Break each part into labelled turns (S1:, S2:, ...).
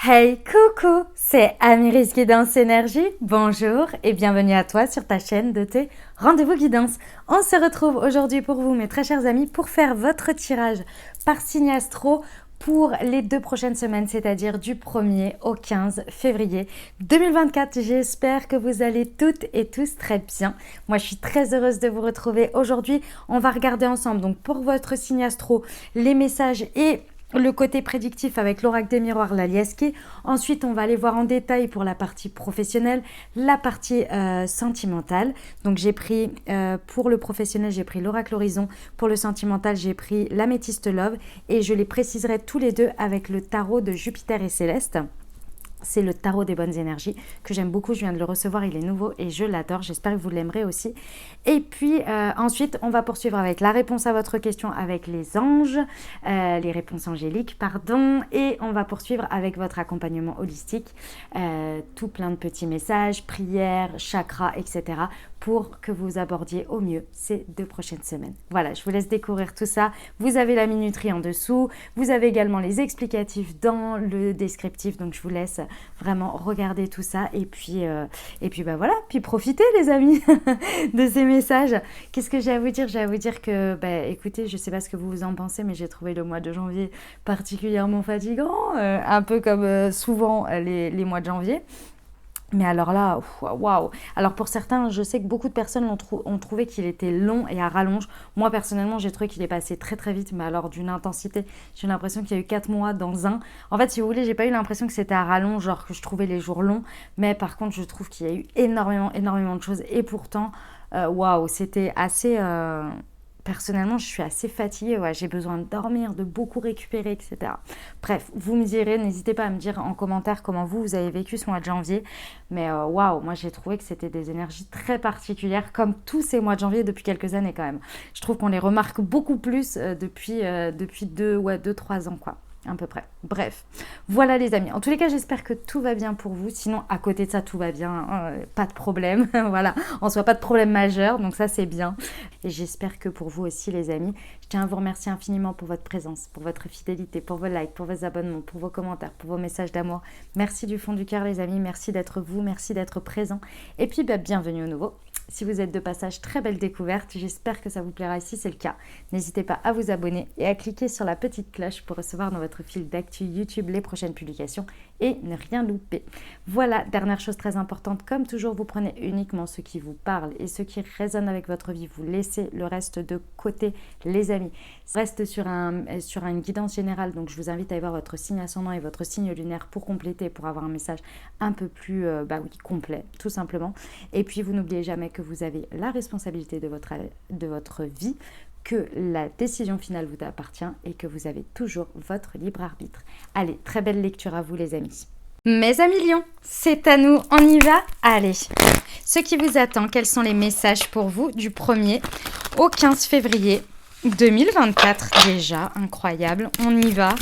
S1: Hey, coucou, c'est Amiris Guidance Énergie. Bonjour et bienvenue à toi sur ta chaîne de tes rendez-vous guidance. On se retrouve aujourd'hui pour vous, mes très chers amis, pour faire votre tirage par signe astro pour les 2 prochaines semaines, c'est-à-dire du 1er au 15 février 2024. J'espère que vous allez toutes et tous très bien. Moi, je suis très heureuse de vous retrouver aujourd'hui. On va regarder ensemble, donc pour votre signe astro, les messages et le côté prédictif avec l'oracle des miroirs, la Lieski. Ensuite, on va aller voir en détail pour la partie professionnelle, la partie sentimentale. Donc, j'ai pris, pour le professionnel, j'ai pris l'oracle horizon. Pour le sentimental, j'ai pris l'améthyste love. Et je les préciserai tous les deux avec le tarot de Jupiter et Céleste. C'est le tarot des bonnes énergies que j'aime beaucoup. Je viens de le recevoir, il est nouveau et je l'adore. J'espère que vous l'aimerez aussi. Et puis ensuite, on va poursuivre avec la réponse à votre question avec les anges, les réponses angéliques, pardon. Et on va poursuivre avec votre accompagnement holistique, tout plein de petits messages, prières, chakras, etc. pour que vous abordiez au mieux ces 2 prochaines semaines. Voilà, je vous laisse découvrir tout ça. Vous avez la minuterie en dessous. Vous avez également les explicatifs dans le descriptif. Donc, je vous laisse vraiment regarder tout ça. Et puis bah voilà, puis profitez les amis de ces messages. Qu'est-ce que j'ai à vous dire? J'ai à vous dire que, bah, écoutez, je ne sais pas ce que vous en pensez, mais j'ai trouvé le mois de janvier particulièrement fatigant. Un peu comme souvent les mois de janvier. Mais alors là, waouh! Alors pour certains, je sais que beaucoup de personnes ont trouvé qu'il était long et à rallonge. Moi personnellement, j'ai trouvé qu'il est passé très très vite, mais alors d'une intensité. J'ai eu l'impression qu'il y a eu 4 mois dans un. En fait, si vous voulez, j'ai pas eu l'impression que c'était à rallonge, genre que je trouvais les jours longs. Mais par contre, je trouve qu'il y a eu énormément de choses. Et pourtant, waouh, c'était assez... Personnellement, je suis assez fatiguée, ouais, j'ai besoin de dormir, de beaucoup récupérer, etc. Bref, vous me direz, n'hésitez pas à me dire en commentaire comment vous avez vécu ce mois de janvier. Mais waouh, moi j'ai trouvé que c'était des énergies très particulières, comme tous ces mois de janvier depuis quelques années quand même. Je trouve qu'on les remarque beaucoup plus depuis 2-3 ans, quoi. À peu près. Bref, voilà les amis. En tous les cas, j'espère que tout va bien pour vous. Sinon, à côté de ça, tout va bien. Pas de problème. Voilà, en soi, pas de problème majeur. Donc ça, c'est bien. Et j'espère que pour vous aussi, les amis, je tiens à vous remercier infiniment pour votre présence, pour votre fidélité, pour vos likes, pour vos abonnements, pour vos commentaires, pour vos messages d'amour. Merci du fond du cœur, les amis. Merci d'être vous. Merci d'être présent. Et puis, bah, bienvenue au nouveau. Si vous êtes de passage, très belle découverte. J'espère que ça vous plaira. Si c'est le cas, n'hésitez pas à vous abonner et à cliquer sur la petite cloche pour recevoir dans votre fil d'actu YouTube les prochaines publications et ne rien louper. Voilà, dernière chose très importante, comme toujours, vous prenez uniquement ce qui vous parle et ce qui résonne avec votre vie. Vous laissez le reste de côté, les amis. Reste sur une guidance générale, donc je vous invite à aller voir votre signe ascendant et votre signe lunaire pour compléter, pour avoir un message un peu plus complet, tout simplement. Et puis, vous n'oubliez jamais que vous avez la responsabilité de votre vie, que la décision finale vous appartient et que vous avez toujours votre libre arbitre. Allez, très belle lecture à vous les amis. Mes amis lions, c'est à nous, on y va? Allez, ce qui vous attend, quels sont les messages pour vous du 1er au 15 février 2024 déjà, incroyable, on y va.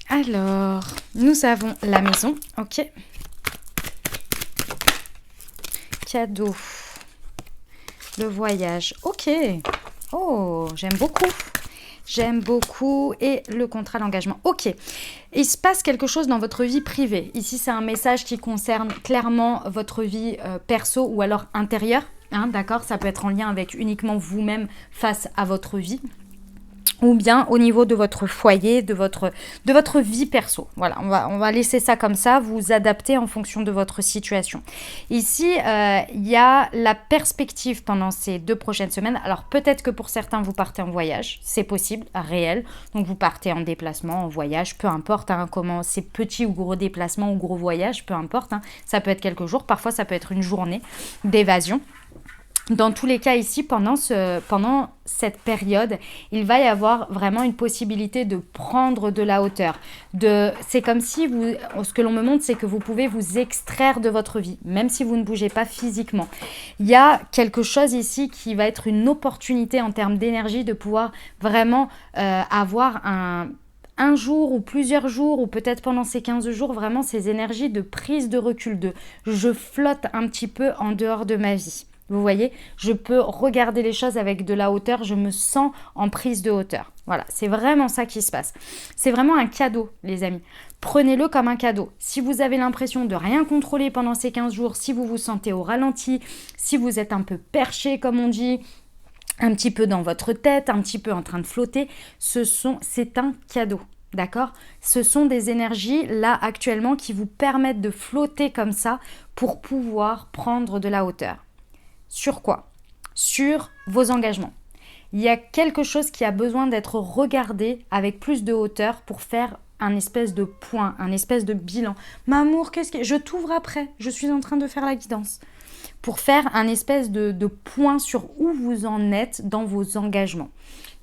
S1: Alors, nous avons la maison, ok. Cadeau. Le voyage. Ok. Oh, j'aime beaucoup. J'aime beaucoup. Et le contrat d'engagement. Ok. Il se passe quelque chose dans votre vie privée. Ici, c'est un message qui concerne clairement votre vie perso ou alors intérieure. Hein, d'accord? Ça peut être en lien avec uniquement vous-même face à votre vie. Ou bien au niveau de votre foyer, de votre vie perso. Voilà, on va laisser ça comme ça, vous adapter en fonction de votre situation. Ici, il y a la perspective pendant ces 2 prochaines semaines. Alors peut-être que pour certains, vous partez en voyage, c'est possible, réel. Donc vous partez en déplacement, en voyage, peu importe comment c'est petit ou gros déplacement ou gros voyage, peu importe. Ça peut être quelques jours, parfois ça peut être une journée d'évasion. Dans tous les cas ici, pendant cette période, il va y avoir vraiment une possibilité de prendre de la hauteur. C'est comme si ce que l'on me montre, c'est que vous pouvez vous extraire de votre vie, même si vous ne bougez pas physiquement. Il y a quelque chose ici qui va être une opportunité en termes d'énergie de pouvoir vraiment avoir un jour ou plusieurs jours ou peut-être pendant ces 15 jours, vraiment ces énergies de prise de recul, je flotte un petit peu en dehors de ma vie. Vous voyez, je peux regarder les choses avec de la hauteur, je me sens en prise de hauteur. Voilà, c'est vraiment ça qui se passe. C'est vraiment un cadeau, les amis. Prenez-le comme un cadeau. Si vous avez l'impression de rien contrôler pendant ces 15 jours, si vous vous sentez au ralenti, si vous êtes un peu perché, comme on dit, un petit peu dans votre tête, un petit peu en train de flotter, c'est un cadeau. D'accord? Ce sont des énergies là actuellement qui vous permettent de flotter comme ça pour pouvoir prendre de la hauteur. Sur quoi? Sur vos engagements. Il y a quelque chose qui a besoin d'être regardé avec plus de hauteur pour faire un espèce de point, un espèce de bilan. M'amour, je t'ouvre après, je suis en train de faire la guidance. Pour faire un espèce de point sur où vous en êtes dans vos engagements.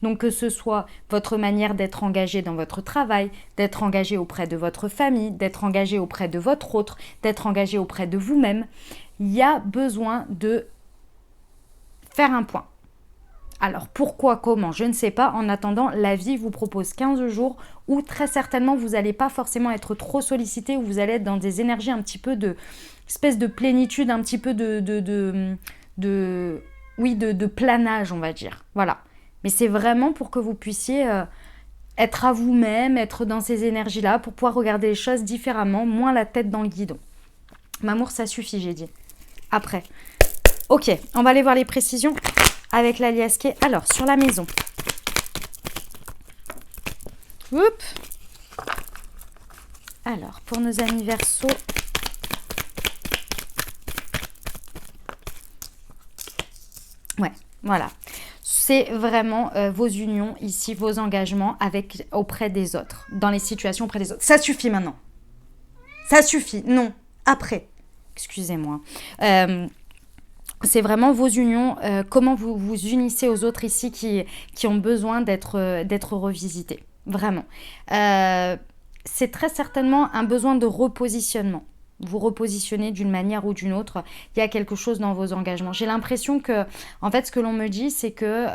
S1: Donc que ce soit votre manière d'être engagé dans votre travail, d'être engagé auprès de votre famille, d'être engagé auprès de votre autre, d'être engagé auprès de vous-même, il y a besoin de faire un point. Alors pourquoi, comment, je ne sais pas. En attendant, la vie vous propose 15 jours où très certainement vous n'allez pas forcément être trop sollicité, où vous allez être dans des énergies un petit peu de espèce de plénitude, un petit peu de planage, on va dire. Voilà. Mais c'est vraiment pour que vous puissiez être à vous-même, être dans ces énergies-là, pour pouvoir regarder les choses différemment, moins la tête dans le guidon. M'amour, ça suffit, j'ai dit. Après. Ok, on va aller voir les précisions avec l'alias K. Alors, sur la maison. Oups. Alors, pour nos amis Verseaux. Ouais, voilà. C'est vraiment vos unions ici, vos engagements auprès des autres, dans les situations auprès des autres. Ça suffit maintenant. Ça suffit. Non. Après. Excusez-moi. C'est vraiment vos unions, comment vous vous unissez aux autres ici qui ont besoin d'être revisités. Vraiment. C'est très certainement un besoin de repositionnement. Vous repositionnez d'une manière ou d'une autre. Il y a quelque chose dans vos engagements. J'ai l'impression que, en fait, ce que l'on me dit, c'est que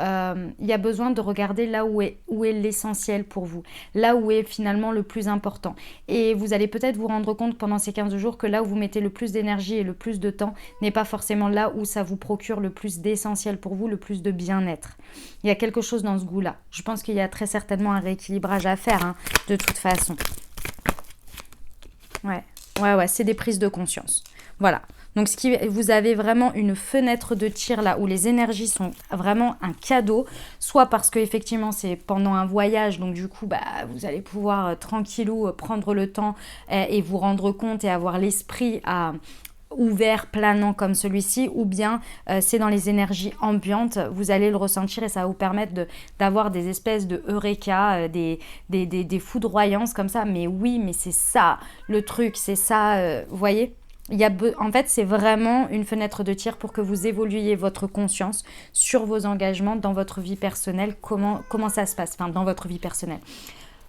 S1: il y a besoin de regarder là où est l'essentiel pour vous, là où est finalement le plus important. Et vous allez peut-être vous rendre compte pendant ces 15 jours que là où vous mettez le plus d'énergie et le plus de temps n'est pas forcément là où ça vous procure le plus d'essentiel pour vous, le plus de bien-être. Il y a quelque chose dans ce goût-là. Je pense qu'il y a très certainement un rééquilibrage à faire, hein, de toute façon. Ouais, c'est des prises de conscience. Voilà. Donc, vous avez vraiment une fenêtre de tir là où les énergies sont vraiment un cadeau. Soit parce qu'effectivement, c'est pendant un voyage. Donc, du coup, vous allez pouvoir tranquillou prendre le temps et vous rendre compte et avoir l'esprit ouvert, planant comme celui-ci, ou bien c'est dans les énergies ambiantes, vous allez le ressentir et ça va vous permettre d'avoir des espèces de eureka, des foudroyances comme ça. Mais oui, mais c'est ça le truc, c'est ça, vous voyez, en fait, c'est vraiment une fenêtre de tir pour que vous évoluiez votre conscience sur vos engagements dans votre vie personnelle, comment ça se passe, enfin dans votre vie personnelle.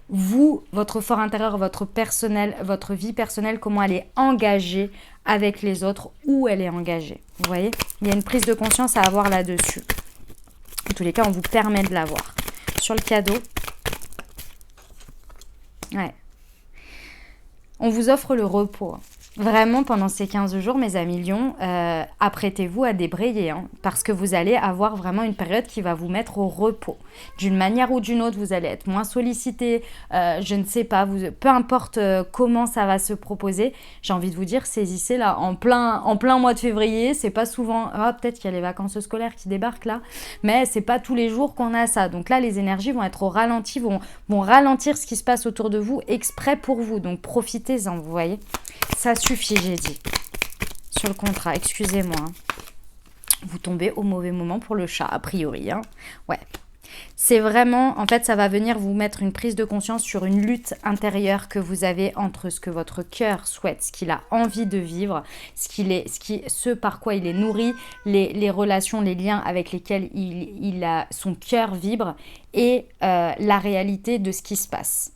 S1: Vous, votre fort intérieur, votre vie personnelle, comment elle est engagée avec les autres, où elle est engagée. Vous voyez, il y a une prise de conscience à avoir là-dessus. En tous les cas, on vous permet de l'avoir. Sur le cadeau, ouais, on vous offre le repos. Vraiment, pendant ces 15 jours, mes amis Lions, apprêtez-vous à débrayer, hein, parce que vous allez avoir vraiment une période qui va vous mettre au repos. D'une manière ou d'une autre, vous allez être moins sollicité, je ne sais pas, peu importe comment ça va se proposer. J'ai envie de vous dire, saisissez là, en plein mois de février, c'est pas souvent, peut-être qu'il y a les vacances scolaires qui débarquent là, mais c'est pas tous les jours qu'on a ça. Donc là, les énergies vont être au ralenti, vont ralentir ce qui se passe autour de vous exprès pour vous. Donc profitez-en, vous voyez. Ça suffit, j'ai dit. Sur le contrat, excusez-moi. Vous tombez au mauvais moment pour le chat, a priori. Hein. Ouais. C'est vraiment, en fait, ça va venir vous mettre une prise de conscience sur une lutte intérieure que vous avez entre ce que votre cœur souhaite, ce qu'il a envie de vivre, ce par quoi il est nourri, les relations, les liens avec lesquels son cœur vibre et la réalité de ce qui se passe.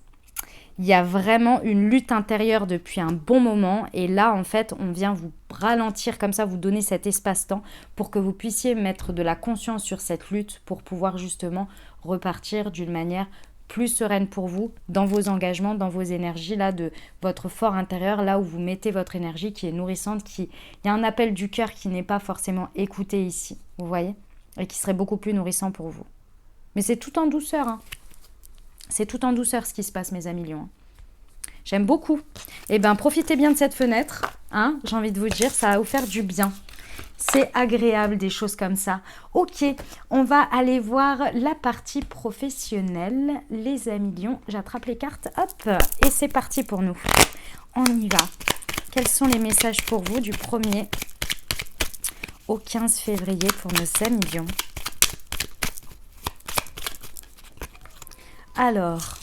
S1: Il y a vraiment une lutte intérieure depuis un bon moment et là, en fait, on vient vous ralentir comme ça, vous donner cet espace-temps pour que vous puissiez mettre de la conscience sur cette lutte pour pouvoir justement repartir d'une manière plus sereine pour vous dans vos engagements, dans vos énergies, là, de votre fort intérieur, là où vous mettez votre énergie qui est nourrissante, il y a un appel du cœur qui n'est pas forcément écouté ici, vous voyez, et qui serait beaucoup plus nourrissant pour vous. Mais c'est tout en douceur, hein. C'est tout en douceur ce qui se passe, mes amis lions. J'aime beaucoup. Eh bien, profitez bien de cette fenêtre, hein, j'ai envie de vous dire, ça va vous faire du bien. C'est agréable des choses comme ça. Ok, on va aller voir la partie professionnelle. Les amis lions, j'attrape les cartes, hop, et c'est parti pour nous. On y va. Quels sont les messages pour vous du 1er au 15 février pour nos amis lions? Alors,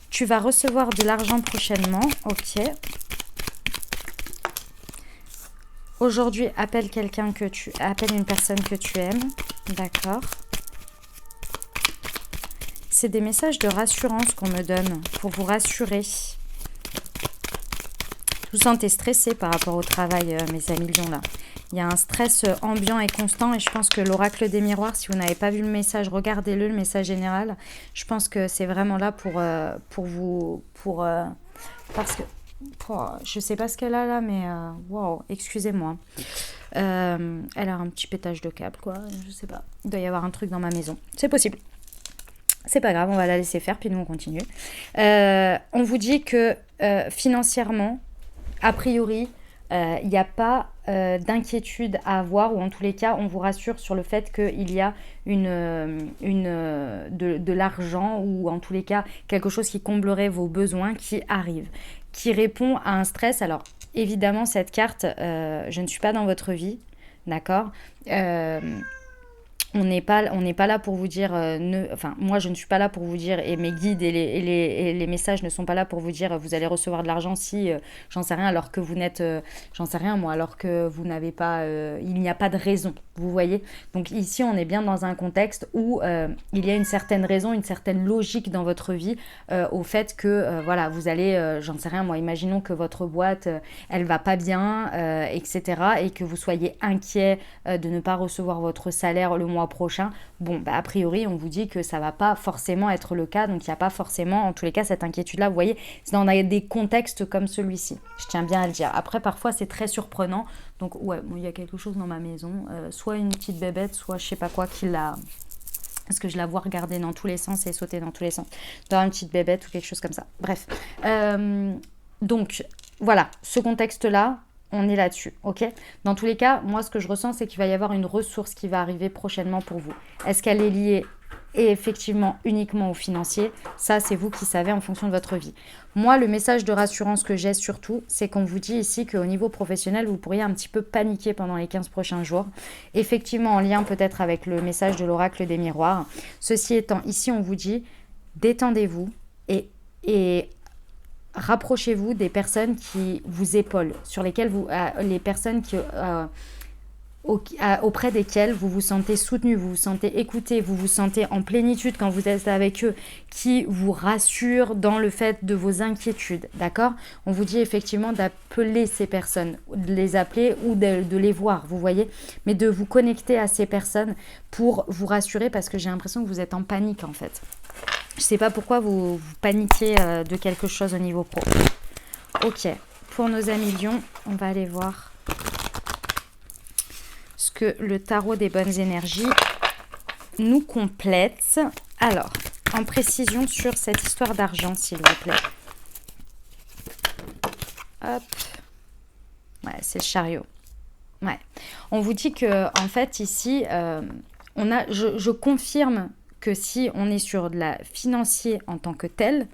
S1: tu vas recevoir de l'argent prochainement, ok. Aujourd'hui, appelle une personne que tu aimes, d'accord. C'est des messages de rassurance qu'on me donne pour vous rassurer. Vous vous sentez stressé par rapport au travail, mes amis lions là. Il y a un stress ambiant et constant et je pense que l'oracle des miroirs, si vous n'avez pas vu le message, regardez-le, le message général. Je pense que c'est vraiment là pour vous, parce que, je sais pas ce qu'elle a là, mais wow, excusez-moi. Elle a un petit pétage de câble, quoi, je sais pas. Il doit y avoir un truc dans ma maison, c'est possible. C'est pas grave, on va la laisser faire, puis nous on continue. On vous dit que financièrement, a priori, il n'y a pas d'inquiétude à avoir, ou en tous les cas, on vous rassure sur le fait qu'il y a de l'argent, ou en tous les cas, quelque chose qui comblerait vos besoins qui arrive, qui répond à un stress. Alors, évidemment, cette carte, je ne suis pas dans votre vie, d'accord. On n'est pas là pour vous dire, enfin moi je ne suis pas là pour vous dire, et mes guides et les messages ne sont pas là pour vous dire vous allez recevoir de l'argent si, j'en sais rien, alors que vous n'êtes, j'en sais rien moi, alors que vous n'avez pas, il n'y a pas de raison, vous voyez. Donc ici on est bien dans un contexte où il y a une certaine raison, une certaine logique dans votre vie, au fait que voilà, vous allez, j'en sais rien moi, imaginons que votre boîte, elle va pas bien, etc. et que vous soyez inquiet de ne pas recevoir votre salaire le mois prochain. Bon, bah, a priori, on vous dit que ça va pas forcément être le cas, donc il n'y a pas forcément, en tous les cas, cette inquiétude-là. Vous voyez, c'est dans des contextes comme celui-ci. Je tiens bien à le dire. Après, parfois, c'est très surprenant. Donc, ouais, bon, il y a quelque chose dans ma maison. Soit une petite bébête, soit je sais pas quoi qui l'a... Parce que je la vois regarder dans tous les sens et sauter dans tous les sens. Dans une petite bébête ou quelque chose comme ça. Bref. Donc, voilà, ce contexte-là, on est là-dessus, ok. Dans tous les cas, moi, ce que je ressens, c'est qu'il va y avoir une ressource qui va arriver prochainement pour vous. Est-ce qu'elle est liée et effectivement uniquement au financier? Ça, c'est vous qui savez en fonction de votre vie. Moi, le message de rassurance que j'ai surtout, c'est qu'on vous dit ici qu'au niveau professionnel, vous pourriez un petit peu paniquer pendant les 15 prochains jours. Effectivement, en lien peut-être avec le message de l'oracle des miroirs. Ceci étant, ici, on vous dit, détendez-vous et rapprochez-vous des personnes qui vous épaulent, sur lesquelles les personnes auprès desquelles vous vous sentez soutenu, vous vous sentez écouté, vous vous sentez en plénitude quand vous êtes avec eux, qui vous rassurent dans le fait de vos inquiétudes, d'accord? On vous dit effectivement d'appeler ces personnes, de les appeler ou de les voir, vous voyez, mais de vous connecter à ces personnes pour vous rassurer, parce que j'ai l'impression que vous êtes en panique en fait. Je ne sais pas pourquoi vous paniquez de quelque chose au niveau pro. Ok, pour nos amis lions, on va aller voir ce que le tarot des bonnes énergies nous complète. Alors, en précision sur cette histoire d'argent, s'il vous plaît. Hop. Ouais, c'est le chariot. Ouais. On vous dit que, en fait, ici, je confirme que si on est sur de la financier en tant que tel,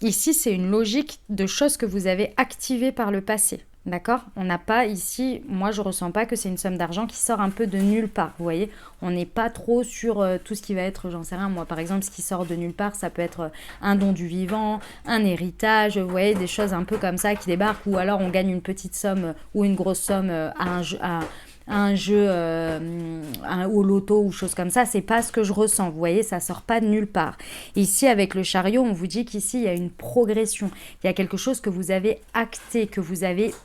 S1: ici c'est une logique de choses que vous avez activées par le passé, d'accord? On n'a pas ici, moi je ressens pas que c'est une somme d'argent qui sort un peu de nulle part, vous voyez? On n'est pas trop sur tout ce qui va être, j'en sais rien, moi par exemple ce qui sort de nulle part, ça peut être un don du vivant, un héritage, vous voyez, des choses un peu comme ça qui débarquent, ou alors on gagne une petite somme ou une grosse somme un jeu au loto ou chose comme ça, c'est pas ce que je ressens. Vous voyez, ça sort pas de nulle part. Ici, avec le chariot, on vous dit qu'ici, il y a une progression. Il y a quelque chose que vous avez acté,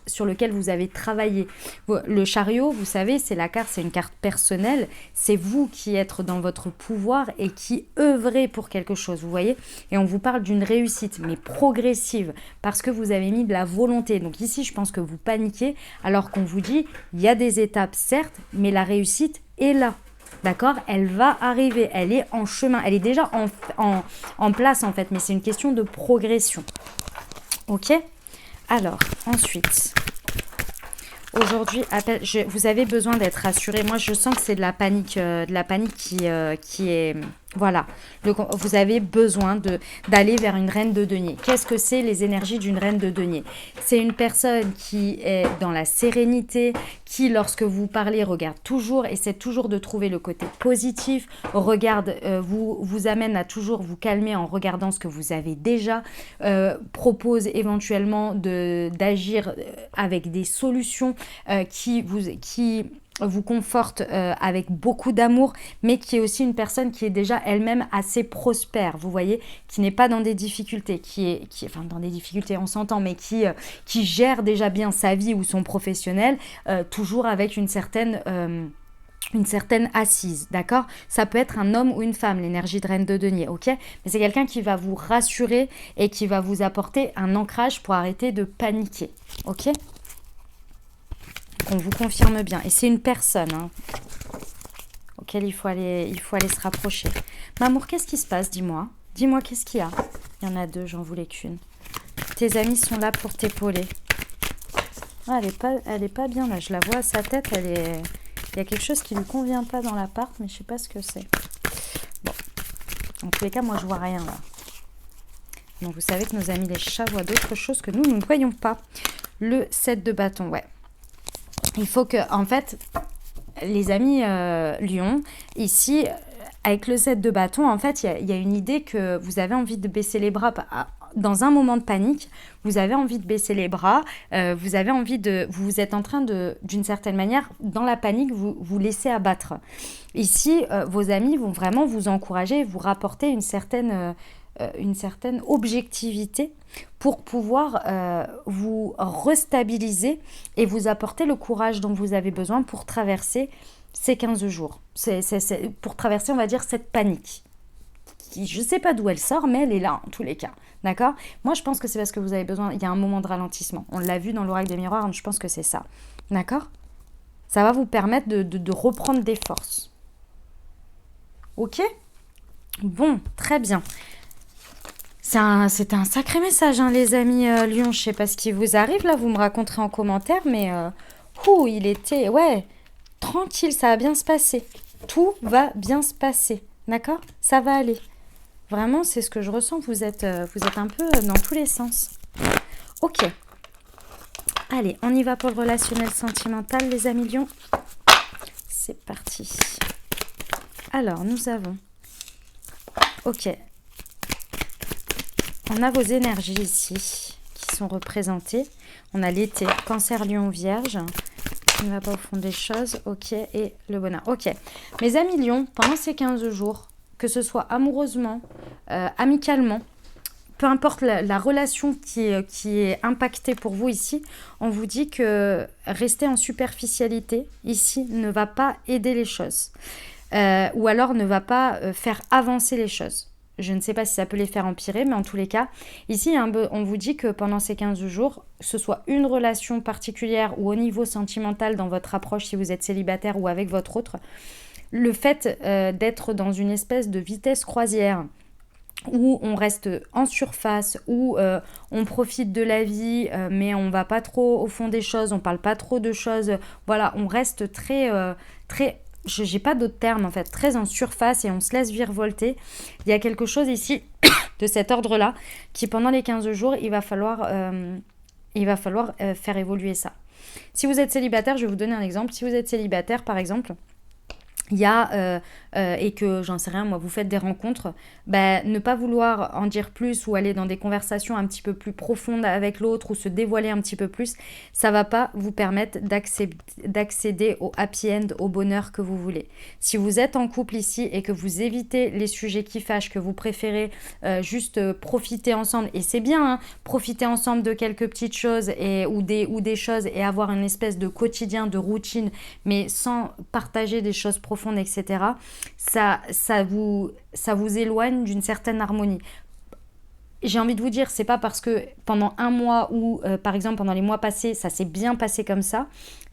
S1: sur lequel vous avez travaillé. Le chariot, vous savez, c'est une carte personnelle. C'est vous qui êtes dans votre pouvoir et qui œuvrez pour quelque chose, vous voyez. Et on vous parle d'une réussite, mais progressive, parce que vous avez mis de la volonté. Donc ici, je pense que vous paniquez, alors qu'on vous dit, il y a des étapes, certes, mais la réussite est là. D'accord? Elle va arriver, elle est en chemin, elle est déjà en place en fait, mais c'est une question de progression. Ok? Alors, ensuite, aujourd'hui, vous avez besoin d'être rassuré. Moi, je sens que c'est de la panique qui est... Voilà, vous avez besoin d'aller vers une reine de denier. Qu'est-ce que c'est les énergies d'une reine de denier? C'est une personne qui est dans la sérénité, qui, lorsque vous parlez, regarde toujours, essaie toujours de trouver le côté positif, vous amène à toujours vous calmer en regardant ce que vous avez déjà, propose éventuellement d'agir avec des solutions qui vous conforte avec beaucoup d'amour, mais qui est aussi une personne qui est déjà elle-même assez prospère, vous voyez, qui n'est pas dans des difficultés, enfin dans des difficultés on s'entend, mais qui gère déjà bien sa vie ou son professionnel, toujours avec une certaine assise, d'accord? Ça peut être un homme ou une femme, l'énergie de reine de denier, ok? Mais c'est quelqu'un qui va vous rassurer et qui va vous apporter un ancrage pour arrêter de paniquer, ok? On vous confirme bien. Et c'est une personne auquel il faut aller se rapprocher. Mamour, qu'est-ce qui se passe? Dis-moi. Dis-moi qu'est-ce qu'il y a. Il y en a deux, j'en voulais qu'une. Tes amis sont là pour t'épauler. Ah, elle est pas bien là. Je la vois à sa tête. Il y a quelque chose qui lui convient pas dans l'appart, mais je sais pas ce que c'est. Bon. En tous les cas, moi je vois rien là. Donc vous savez que nos amis les chats voient d'autres choses que nous ne voyons pas. Le 7 de bâton, ouais. Il faut que, en fait, les amis Lion, ici, avec le 7 de bâton, en fait, il y a une idée que vous avez envie de baisser les bras. Dans un moment de panique, vous avez envie de baisser les bras, vous êtes en train d'une certaine manière, dans la panique, vous laissez abattre. Ici, vos amis vont vraiment vous encourager, vous rapporter une certaine objectivité pour pouvoir vous restabiliser et vous apporter le courage dont vous avez besoin pour traverser ces 15 jours. Pour traverser, on va dire, cette panique. Je ne sais pas d'où elle sort, mais elle est là en tous les cas. D'accord? Moi, je pense que c'est parce que vous avez besoin, il y a un moment de ralentissement. On l'a vu dans l'oracle des miroirs, donc je pense que c'est ça. D'accord? Ça va vous permettre de reprendre des forces. Ok? Bon, très bien. C'était un sacré message, hein, les amis Lion. Je sais pas ce qui vous arrive là, vous me raconterez en commentaire, mais il était, ouais, tranquille, ça va bien se passer. Tout va bien se passer, d'accord? Ça va aller. Vraiment, c'est ce que je ressens. Vous êtes un peu dans tous les sens. Ok. Allez, on y va pour le relationnel sentimental, les amis Lion. C'est parti. Alors, nous avons... Ok. On a vos énergies ici qui sont représentées. On a l'été, Cancer, Lion, Vierge. On ne va pas au fond des choses. Ok, et le bonheur. Ok. Mes amis Lion, pendant ces 15 jours, que ce soit amoureusement, amicalement, peu importe la relation qui est impactée pour vous ici, on vous dit que rester en superficialité ici ne va pas aider les choses. Ou alors ne va pas faire avancer les choses. Je ne sais pas si ça peut les faire empirer, mais en tous les cas, ici, on vous dit que pendant ces 15 jours, que ce soit une relation particulière ou au niveau sentimental dans votre approche, si vous êtes célibataire ou avec votre autre, le fait d'être dans une espèce de vitesse croisière, où on reste en surface, où on profite de la vie, mais on ne va pas trop au fond des choses, on ne parle pas trop de choses, voilà, on reste très... je n'ai pas d'autres termes en fait, très en surface et on se laisse virevolter. Il y a quelque chose ici de cet ordre-là qui pendant les 15 jours, il va falloir faire évoluer ça. Si vous êtes célibataire, je vais vous donner un exemple. Si vous êtes célibataire par exemple, il y a, et que j'en sais rien, moi, vous faites des rencontres, bah, ne pas vouloir en dire plus ou aller dans des conversations un petit peu plus profondes avec l'autre ou se dévoiler un petit peu plus, ça va pas vous permettre d'accéder au happy end, au bonheur que vous voulez. Si vous êtes en couple ici et que vous évitez les sujets qui fâchent, que vous préférez juste profiter ensemble, et c'est bien, hein, profiter ensemble de quelques petites choses ou des choses et avoir une espèce de quotidien, de routine, mais sans partager des choses profondes, etc., ça vous éloigne d'une certaine harmonie. J'ai envie de vous dire, c'est pas parce que pendant un mois ou par exemple pendant les mois passés, ça s'est bien passé comme ça,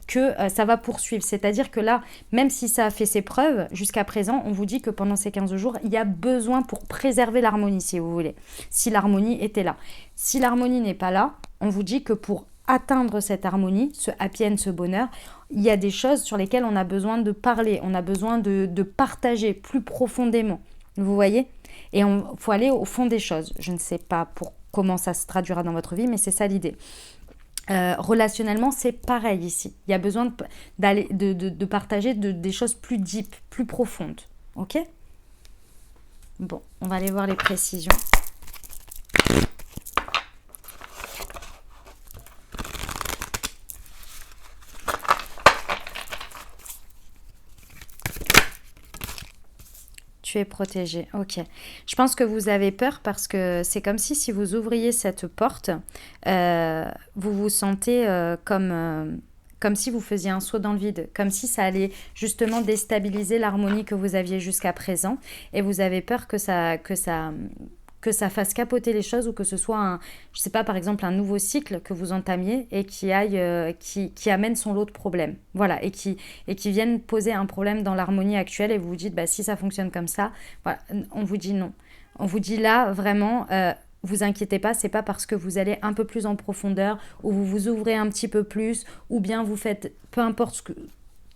S1: que ça va poursuivre. C'est-à-dire que là, même si ça a fait ses preuves jusqu'à présent, on vous dit que pendant ces 15 jours, il y a besoin pour préserver l'harmonie, si vous voulez. Si l'harmonie était là. Si l'harmonie n'est pas là, on vous dit que pour atteindre cette harmonie, ce happy end, ce bonheur, il y a des choses sur lesquelles on a besoin de parler, on a besoin de partager plus profondément. Vous voyez ? Et il faut aller au fond des choses. Je ne sais pas comment ça se traduira dans votre vie, mais c'est ça l'idée. Relationnellement, c'est pareil ici. Il y a besoin de partager des choses plus deep, plus profondes. Ok ? Bon, on va aller voir les précisions. Tu es protégé, ok. Je pense que vous avez peur parce que c'est comme si vous ouvriez cette porte, vous vous sentez comme si vous faisiez un saut dans le vide, comme si ça allait justement déstabiliser l'harmonie que vous aviez jusqu'à présent, et vous avez peur que ça fasse capoter les choses ou que ce soit je sais pas, par exemple un nouveau cycle que vous entamiez et qui amène son lot de problèmes. Voilà, et qui vienne poser un problème dans l'harmonie actuelle et vous vous dites, bah, si ça fonctionne comme ça, voilà, on vous dit non. On vous dit là, vraiment, vous inquiétez pas, c'est pas parce que vous allez un peu plus en profondeur ou vous vous ouvrez un petit peu plus ou bien vous faites, peu importe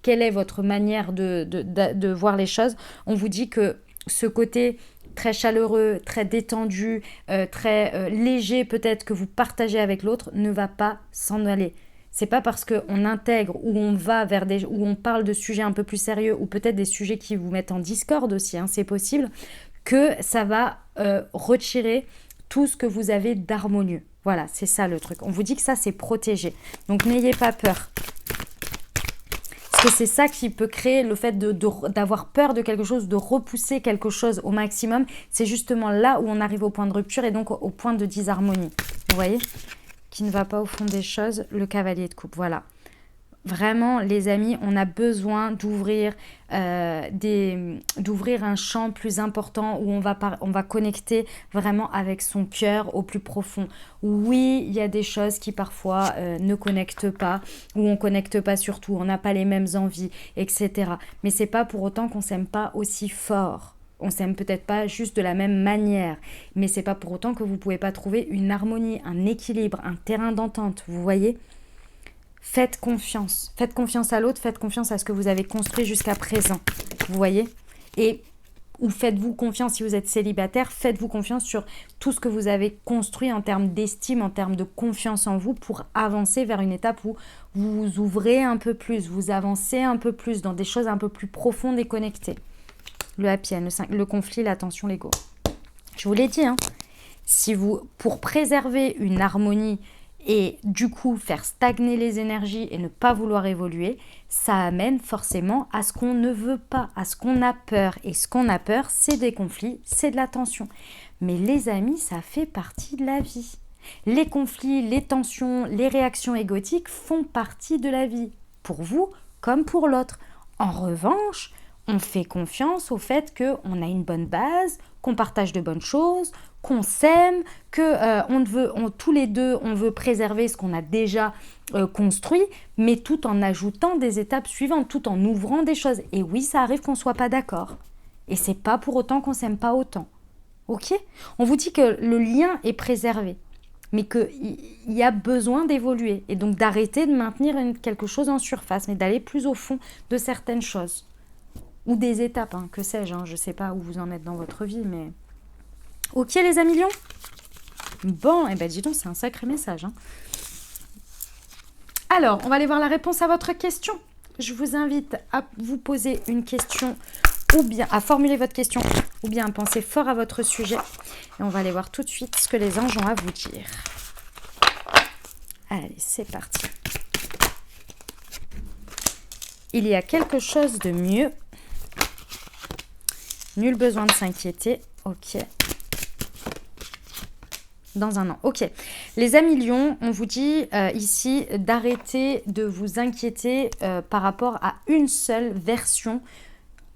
S1: quelle est votre manière de voir les choses, on vous dit que ce côté très chaleureux, très détendu, très léger peut-être que vous partagez avec l'autre ne va pas s'en aller. C'est pas parce qu'on intègre ou on va vers où on parle de sujets un peu plus sérieux ou peut-être des sujets qui vous mettent en discorde aussi, hein, c'est possible, que ça va retirer tout ce que vous avez d'harmonieux. Voilà, c'est ça le truc. On vous dit que ça, c'est protégé. Donc n'ayez pas peur. Parce que c'est ça qui peut créer le fait d'avoir peur de quelque chose, de repousser quelque chose au maximum. C'est justement là où on arrive au point de rupture et donc au point de disharmonie. Vous voyez ? Qui ne va pas au fond des choses, le cavalier de coupe. Voilà. Vraiment, les amis, on a besoin d'ouvrir un champ plus important où on va connecter vraiment avec son cœur au plus profond. Oui, il y a des choses qui parfois ne connectent pas, ou on ne connecte pas surtout, on n'a pas les mêmes envies, etc. Mais c'est pas pour autant qu'on ne s'aime pas aussi fort. On s'aime peut-être pas juste de la même manière, mais c'est pas pour autant que vous pouvez pas trouver une harmonie, un équilibre, un terrain d'entente, vous voyez ? Faites confiance à l'autre, faites confiance à ce que vous avez construit jusqu'à présent, vous voyez ? Ou faites-vous confiance si vous êtes célibataire, faites-vous confiance sur tout ce que vous avez construit en termes d'estime, en termes de confiance en vous pour avancer vers une étape où vous vous ouvrez un peu plus, vous avancez un peu plus dans des choses un peu plus profondes et connectées. Le happy end, le conflit, la tension, l'ego. Je vous l'ai dit, hein, pour préserver une harmonie et du coup faire stagner les énergies et ne pas vouloir évoluer, ça amène forcément à ce qu'on ne veut pas, à ce qu'on a peur. Et ce qu'on a peur, c'est des conflits, c'est de la tension. Mais les amis, ça fait partie de la vie. Les conflits, les tensions, les réactions égotiques font partie de la vie, pour vous comme pour l'autre. En revanche, on fait confiance au fait qu'on a une bonne base, qu'on partage de bonnes choses, qu'on s'aime, que tous les deux, on veut préserver ce qu'on a déjà construit, mais tout en ajoutant des étapes suivantes, tout en ouvrant des choses. Et oui, ça arrive qu'on ne soit pas d'accord. Et c'est pas pour autant qu'on s'aime pas autant. Ok ? On vous dit que le lien est préservé, mais qu'il y a besoin d'évoluer. Et donc d'arrêter de maintenir quelque chose en surface, mais d'aller plus au fond de certaines choses. Ou des étapes, hein, que sais-je, hein, je ne sais pas où vous en êtes dans votre vie, mais... Ok les amis lions ? Bon, et ben dis donc, c'est un sacré message. Hein. Alors, on va aller voir la réponse à votre question. Je vous invite à vous poser une question ou bien à formuler votre question ou bien à penser fort à votre sujet. Et on va aller voir tout de suite ce que les anges ont à vous dire. Allez, c'est parti. Il y a quelque chose de mieux. Nul besoin de s'inquiéter. Ok. Dans un an. Ok. Les amis lions, on vous dit ici d'arrêter de vous inquiéter par rapport à une seule version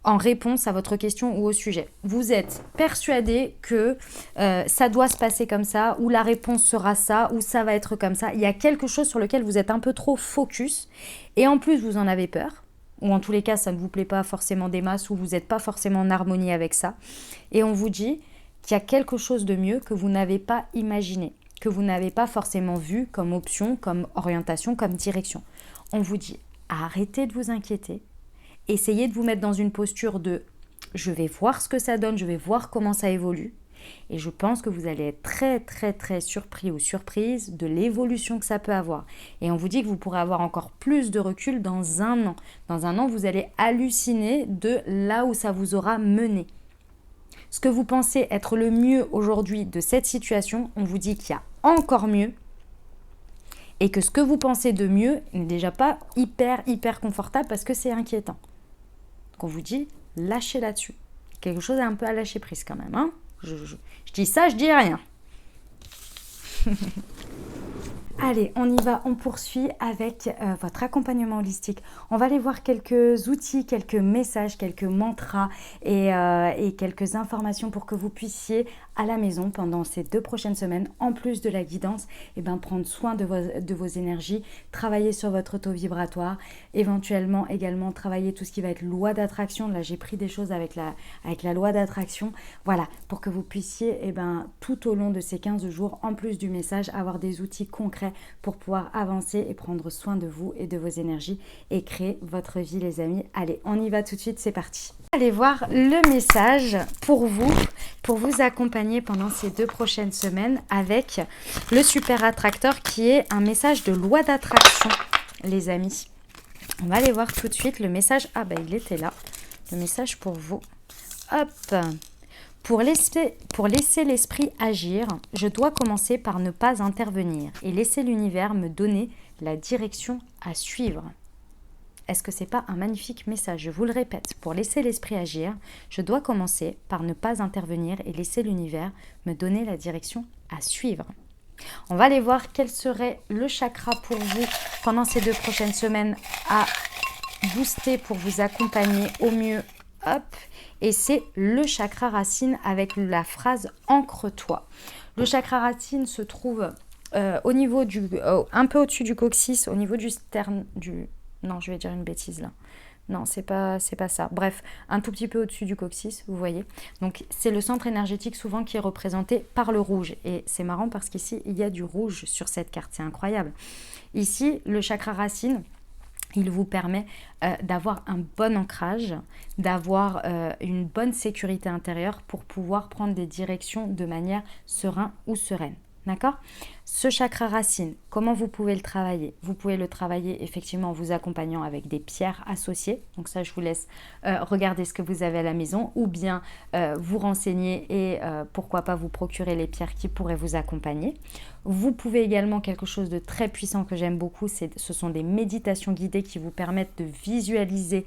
S1: en réponse à votre question ou au sujet. Vous êtes persuadé que ça doit se passer comme ça, ou la réponse sera ça, ou ça va être comme ça. Il y a quelque chose sur lequel vous êtes un peu trop focus, et en plus vous en avez peur, ou en tous les cas ça ne vous plaît pas forcément des masses, ou vous n'êtes pas forcément en harmonie avec ça. Et on vous dit qu'il y a quelque chose de mieux que vous n'avez pas imaginé, que vous n'avez pas forcément vu comme option, comme orientation, comme direction. On vous dit arrêtez de vous inquiéter. Essayez de vous mettre dans une posture de « je vais voir ce que ça donne, je vais voir comment ça évolue ». Et je pense que vous allez être très très très surpris ou surprise de l'évolution que ça peut avoir. Et on vous dit que vous pourrez avoir encore plus de recul dans un an. Dans un an, vous allez halluciner de là où ça vous aura mené. Ce que vous pensez être le mieux aujourd'hui de cette situation, on vous dit qu'il y a encore mieux. Et que ce que vous pensez de mieux n'est déjà pas hyper confortable parce que c'est inquiétant. Donc on vous dit, lâchez là-dessus. Quelque chose un peu à lâcher prise quand même. Hein, je dis ça, je dis rien. Allez, on y va, on poursuit avec votre accompagnement holistique. On va aller voir quelques outils, quelques messages, quelques mantras et quelques informations pour que vous puissiez à la maison pendant ces 2 prochaines semaines, en plus de la guidance, prendre soin de vos énergies, travailler sur votre taux vibratoire, éventuellement également travailler tout ce qui va être loi d'attraction. Là, j'ai pris des choses avec la loi d'attraction. Voilà, pour que vous puissiez tout au long de ces 15 jours, en plus du message, avoir des outils concrets pour pouvoir avancer et prendre soin de vous et de vos énergies et créer votre vie, les amis. Allez, on y va tout de suite, c'est parti. Allez voir le message pour vous accompagner pendant ces 2 prochaines semaines avec le super attracteur qui est un message de loi d'attraction, les amis. On va aller voir tout de suite le message. Ah il était là, le message pour vous. Hop. Pour laisser l'esprit agir, je dois commencer par ne pas intervenir et laisser l'univers me donner la direction à suivre. Est-ce que ce n'est pas un magnifique message? Je vous le répète, pour laisser l'esprit agir, je dois commencer par ne pas intervenir et laisser l'univers me donner la direction à suivre. On va aller voir quel serait le chakra pour vous pendant ces 2 prochaines semaines à booster pour vous accompagner au mieux. Hop, et c'est le chakra racine avec la phrase « Ancre-toi ». Le chakra racine se trouve au niveau un peu au-dessus du coccyx, au niveau du sterne, non, je vais dire une bêtise là. Non, c'est pas ça. Bref, un tout petit peu au-dessus du coccyx, vous voyez. Donc, c'est le centre énergétique souvent qui est représenté par le rouge. Et c'est marrant parce qu'ici, il y a du rouge sur cette carte. C'est incroyable. Ici, le chakra racine, il vous permet d'avoir un bon ancrage, d'avoir une bonne sécurité intérieure pour pouvoir prendre des directions de manière sereine ou sereine. D'accord ? Ce chakra racine, comment vous pouvez le travailler? Vous pouvez le travailler effectivement en vous accompagnant avec des pierres associées. Donc ça, je vous laisse regarder ce que vous avez à la maison ou bien vous renseigner et pourquoi pas vous procurer les pierres qui pourraient vous accompagner. Vous pouvez également, quelque chose de très puissant que j'aime beaucoup, ce sont des méditations guidées qui vous permettent de visualiser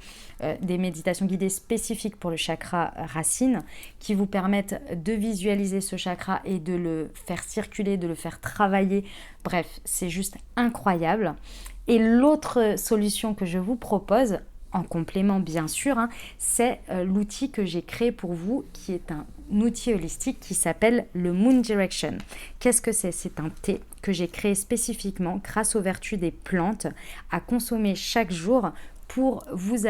S1: des méditations guidées spécifiques pour le chakra racine, qui vous permettent de visualiser ce chakra et de le faire circuler, de le faire travailler. Bref, c'est juste incroyable. Et l'autre solution que je vous propose, en complément bien sûr, c'est l'outil que j'ai créé pour vous, qui est un outil holistique qui s'appelle le Moon Direction. Qu'est-ce que c'est? C'est un thé que j'ai créé spécifiquement grâce aux vertus des plantes à consommer chaque jour pour vous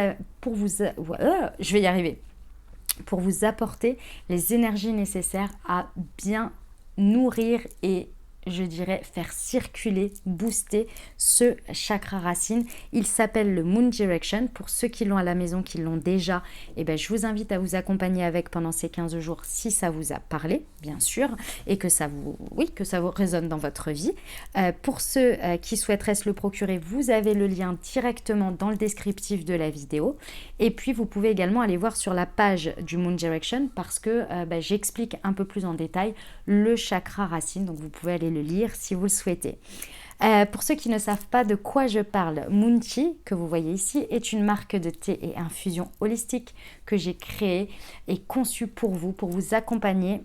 S1: apporter les énergies nécessaires à bien nourrir et je dirais, faire circuler, booster ce chakra racine. Il s'appelle le Moon Direction. Pour ceux qui l'ont à la maison, qui l'ont déjà, je vous invite à vous accompagner avec pendant ces 15 jours si ça vous a parlé, bien sûr, et que ça vous résonne dans votre vie. Pour ceux qui souhaiteraient se le procurer, vous avez le lien directement dans le descriptif de la vidéo. Et puis, vous pouvez également aller voir sur la page du Moon Direction parce que j'explique un peu plus en détail le chakra racine. Donc, vous pouvez aller le lire si vous le souhaitez. Pour ceux qui ne savent pas de quoi je parle, Moonchi, que vous voyez ici, est une marque de thé et infusion holistique que j'ai créée et conçue pour vous accompagner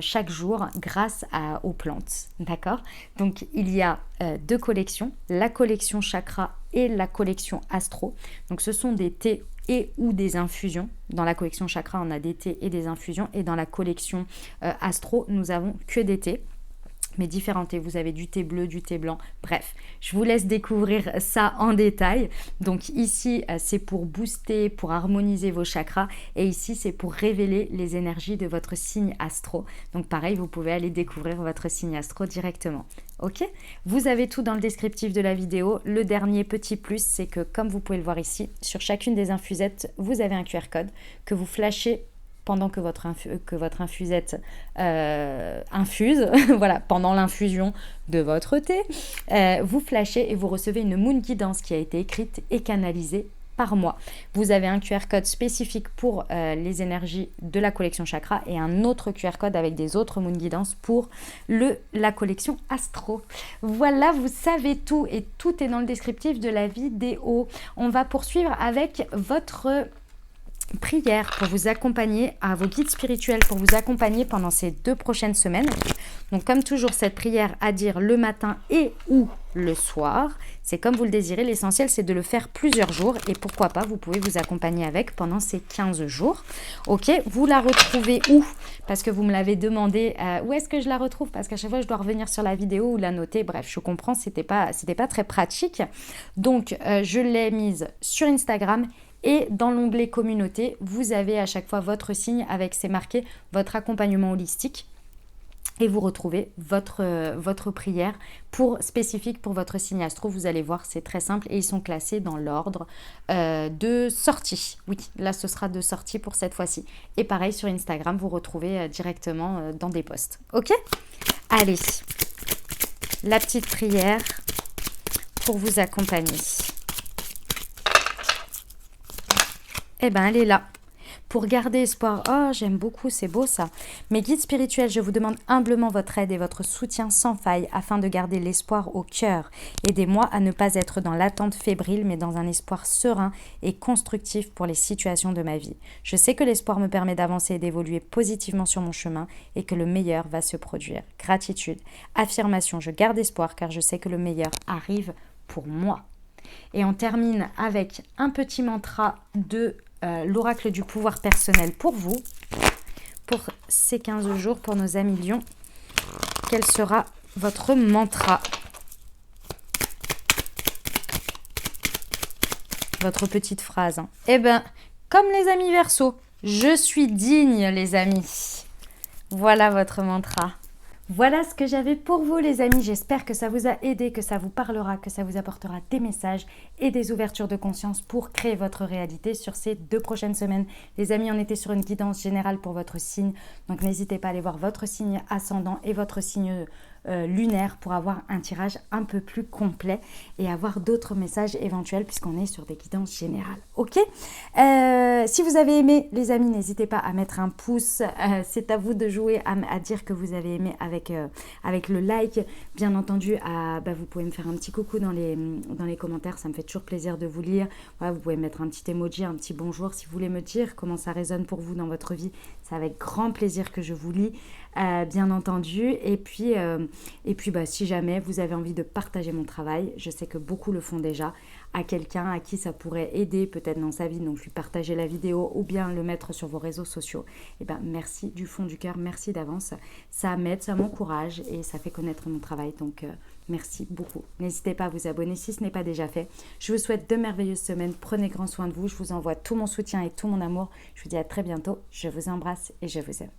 S1: chaque jour grâce aux plantes. D'accord? Donc, il y a 2 collections, la collection chakra et la collection astro. Donc, ce sont des thés et ou des infusions. Dans la collection chakra, on a des thés et des infusions. Et dans la collection astro, nous avons que des thés, mais différents thés. Vous avez du thé bleu, du thé blanc. Bref, je vous laisse découvrir ça en détail. Donc ici, c'est pour booster, pour harmoniser vos chakras. Et ici, c'est pour révéler les énergies de votre signe astro. Donc pareil, vous pouvez aller découvrir votre signe astro directement. Ok? Vous avez tout dans le descriptif de la vidéo. Le dernier petit plus, c'est que comme vous pouvez le voir ici, sur chacune des infusettes, vous avez un QR code que vous flashez pendant que votre infusette infuse, voilà, pendant l'infusion de votre thé, vous flashez et vous recevez une Moon Guidance qui a été écrite et canalisée par moi. Vous avez un QR code spécifique pour les énergies de la collection chakra et un autre QR code avec des autres Moon Guidance pour la collection astro. Voilà, vous savez tout et tout est dans le descriptif de la vidéo. On va poursuivre avec votre prière pour vous accompagner, à vos guides spirituels pour vous accompagner pendant ces 2 prochaines semaines. Donc comme toujours, cette prière à dire le matin et ou le soir, c'est comme vous le désirez. L'essentiel, c'est de le faire plusieurs jours et pourquoi pas, vous pouvez vous accompagner avec pendant ces 15 jours. Ok, vous la retrouvez où? Parce que vous me l'avez demandé, où est-ce que je la retrouve? Parce qu'à chaque fois, je dois revenir sur la vidéo ou la noter. Bref, je comprends, c'était pas très pratique. Donc, je l'ai mise sur Instagram. Et dans l'onglet communauté, vous avez à chaque fois votre signe avec c'est marqué votre accompagnement holistique. Et vous retrouvez votre prière spécifique pour votre signe astro. Vous allez voir, c'est très simple et ils sont classés dans l'ordre de sortie. Oui, là ce sera de sortie pour cette fois-ci. Et pareil sur Instagram, vous retrouvez directement dans des posts. Ok? Allez, la petite prière pour vous accompagner. Eh bien, elle est là. Pour garder espoir, oh j'aime beaucoup, c'est beau ça. Mes guides spirituels, je vous demande humblement votre aide et votre soutien sans faille afin de garder l'espoir au cœur. Aidez-moi à ne pas être dans l'attente fébrile, mais dans un espoir serein et constructif pour les situations de ma vie. Je sais que l'espoir me permet d'avancer et d'évoluer positivement sur mon chemin et que le meilleur va se produire. Gratitude, affirmation, je garde espoir car je sais que le meilleur arrive pour moi. Et on termine avec un petit mantra de l'oracle du pouvoir personnel pour vous, pour ces 15 jours, pour nos amis lions. Quel sera votre mantra? Votre petite phrase. Hein. Eh bien, comme les amis Verseau, je suis digne les amis. Voilà votre mantra. Voilà ce que j'avais pour vous les amis, j'espère que ça vous a aidé, que ça vous parlera, que ça vous apportera des messages et des ouvertures de conscience pour créer votre réalité sur ces 2 prochaines semaines. Les amis, on était sur une guidance générale pour votre signe, donc n'hésitez pas à aller voir votre signe ascendant et votre signe lunaire pour avoir un tirage un peu plus complet et avoir d'autres messages éventuels puisqu'on est sur des guidances générales. Ok, si vous avez aimé les amis, n'hésitez pas à mettre un pouce, c'est à vous de jouer à dire que vous avez aimé avec le like. Bien entendu, vous pouvez me faire un petit coucou dans les commentaires, ça me fait toujours plaisir de vous lire. Voilà, vous pouvez mettre un petit emoji, un petit bonjour si vous voulez me dire comment ça résonne pour vous dans votre vie. C'est avec grand plaisir que je vous lis, bien entendu. Et puis si jamais vous avez envie de partager mon travail, je sais que beaucoup le font déjà, à quelqu'un à qui ça pourrait aider peut-être dans sa vie, donc lui partager la vidéo ou bien le mettre sur vos réseaux sociaux. Et merci du fond du cœur, merci d'avance. Ça m'aide, ça m'encourage et ça fait connaître mon travail. Donc merci beaucoup. N'hésitez pas à vous abonner si ce n'est pas déjà fait. Je vous souhaite de merveilleuses semaines. Prenez grand soin de vous. Je vous envoie tout mon soutien et tout mon amour. Je vous dis à très bientôt. Je vous embrasse et je vous aime.